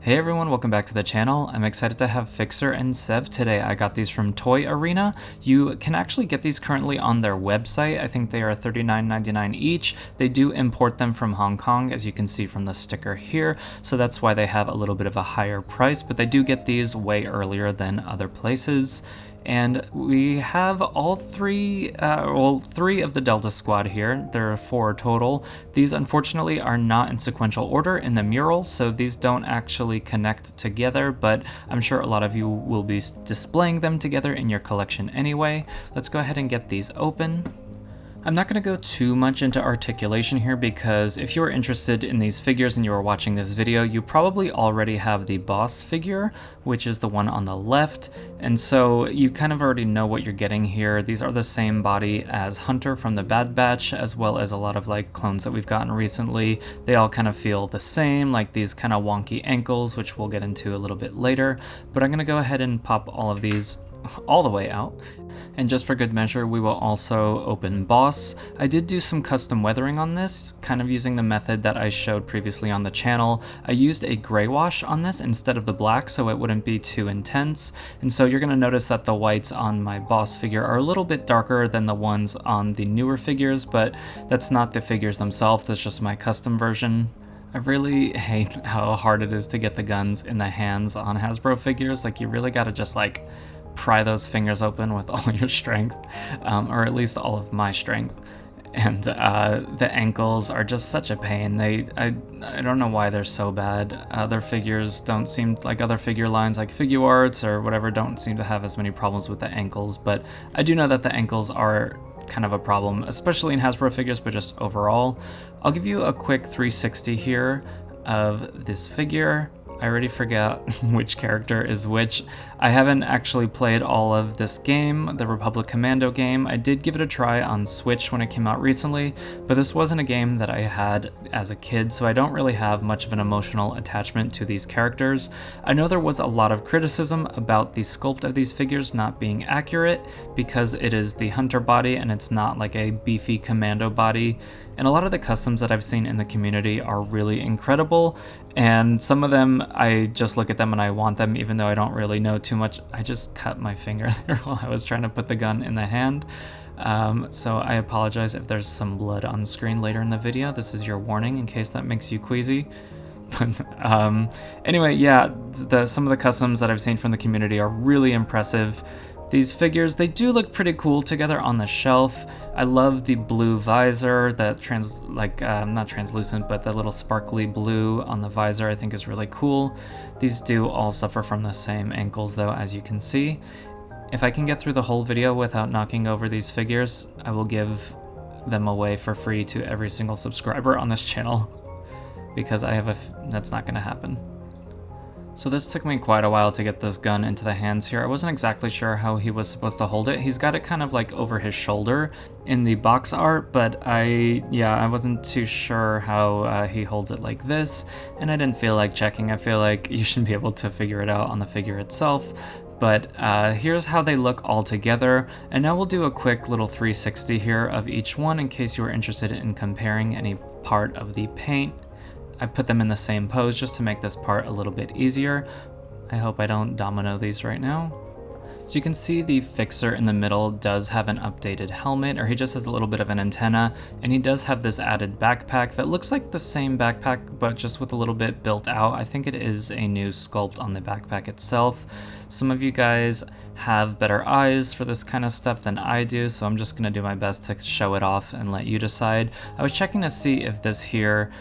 Hey everyone, welcome back to the channel. I'm excited to have Fixer and Sev today. I got these from Toy Arena. You can actually get these currently on their website. I think they are $39.99 each. They do import them from Hong Kong, as you can see from the sticker here, so that's why they have a little bit of a higher price, but they do get these way earlier than other places. And we have all three of the Delta Squad here. There are 4 total. These unfortunately are not in sequential order in the mural, so these don't actually connect together, but I'm sure a lot of you will be displaying them together in your collection anyway. Let's go ahead and get these open. I'm not going to go too much into articulation here because if you're interested in these figures and you are watching this video, you probably already have the boss figure, which is the one on the left, and so you kind of already know what you're getting here. These are the same body as Hunter from the Bad Batch, as well as a lot of like clones that we've gotten recently. They all kind of feel the same, like these kind of wonky ankles, which we'll get into a little bit later, but I'm going to go ahead and pop all of these all the way out. And just for good measure, we will also open Boss. I did do some custom weathering on this, kind of using the method that I showed previously on the channel. I used a gray wash on this instead of the black so it wouldn't be too intense. And so you're going to notice that the whites on my Boss figure are a little bit darker than the ones on the newer figures, but that's not the figures themselves, that's just my custom version. I really hate how hard it is to get the guns in the hands on Hasbro figures. Like, you really gotta just like pry those fingers open with all your strength, or at least all of my strength. And the ankles are just such a pain. I don't know why they're so bad. Other figures don't seem like other figure lines like Figuarts or whatever don't seem to have as many problems with the ankles, but I do know that the ankles are kind of a problem, especially in Hasbro figures, but just overall. I'll give you a quick 360 here of this figure. I already forgot which character is which. I haven't actually played all of this game, the Republic Commando game. I did give it a try on Switch when it came out recently, but this wasn't a game that I had as a kid, so I don't really have much of an emotional attachment to these characters. I know there was a lot of criticism about the sculpt of these figures not being accurate because it is the Hunter body and it's not like a beefy Commando body. And a lot of the customs that I've seen in the community are really incredible, and some of them I just look at them and I want them even though I don't really know too much. I just cut my finger there while I was trying to put the gun in the hand. So I apologize if there's some blood on screen later in the video. This is your warning in case that makes you queasy. But anyway, yeah, some of the customs that I've seen from the community are really impressive. These figures, they do look pretty cool together on the shelf. I love the blue visor, that not translucent, but the little sparkly blue on the visor I think is really cool. These do all suffer from the same ankles though, as you can see. If I can get through the whole video without knocking over these figures, I will give them away for free to every single subscriber on this channel, because that's not gonna happen. So this took me quite a while to get this gun into the hands here. I wasn't exactly sure how he was supposed to hold it. He's got it kind of like over his shoulder in the box art, but I wasn't too sure how he holds it like this, and I didn't feel like checking. I feel like you should be able to figure it out on the figure itself. But here's how they look all together, and now we'll do a quick little 360 here of each one in case you are interested in comparing any part of the paint. I put them in the same pose just to make this part a little bit easier. I hope I don't domino these right now. So you can see the Fixer in the middle does have an updated helmet, or he just has a little bit of an antenna, and he does have this added backpack that looks like the same backpack but just with a little bit built out. I think it is a new sculpt on the backpack itself. Some of you guys have better eyes for this kind of stuff than I do, so I'm just gonna do my best to show it off and let you decide. I was checking to see if this here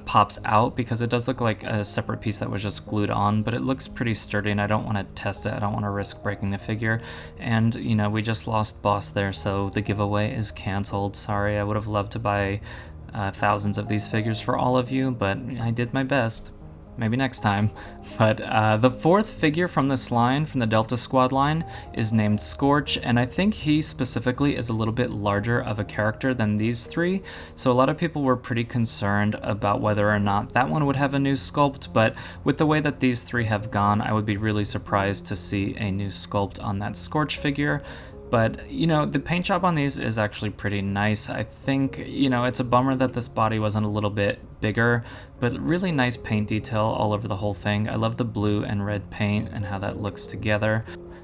pops out, because it does look like a separate piece that was just glued on, but it looks pretty sturdy and I don't want to test it. I don't want to risk breaking the figure, and you know, we just lost Boss there, so the giveaway is canceled. Sorry, I would have loved to buy thousands of these figures for all of you, but I did my best. Maybe next time. But the 4th figure from this line, from the Delta Squad line, is named Scorch, and I think he specifically is a little bit larger of a character than these 3, so a lot of people were pretty concerned about whether or not that one would have a new sculpt, but with the way that these 3 have gone, I would be really surprised to see a new sculpt on that Scorch figure. But, you know, the paint job on these is actually pretty nice. I think, you know, it's a bummer that this body wasn't a little bit bigger, but really nice paint detail all over the whole thing. I love the blue and red paint and how that looks together.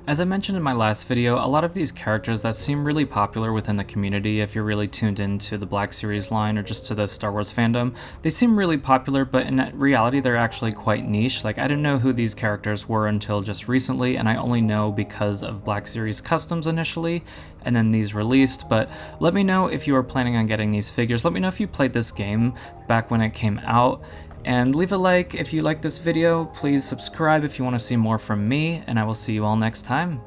As I mentioned in my last video, a lot of these characters that seem really popular within the community, if you're really tuned into the Black Series line or just to the Star Wars fandom, they seem really popular, but in reality they're actually quite niche. Like, I didn't know who these characters were until just recently, and I only know because of Black Series Customs initially, and then these released. But let me know if you are planning on getting these figures. Let me know if you played this game back when it came out. And leave a like if you like this video, please subscribe if you want to see more from me, and I will see you all next time.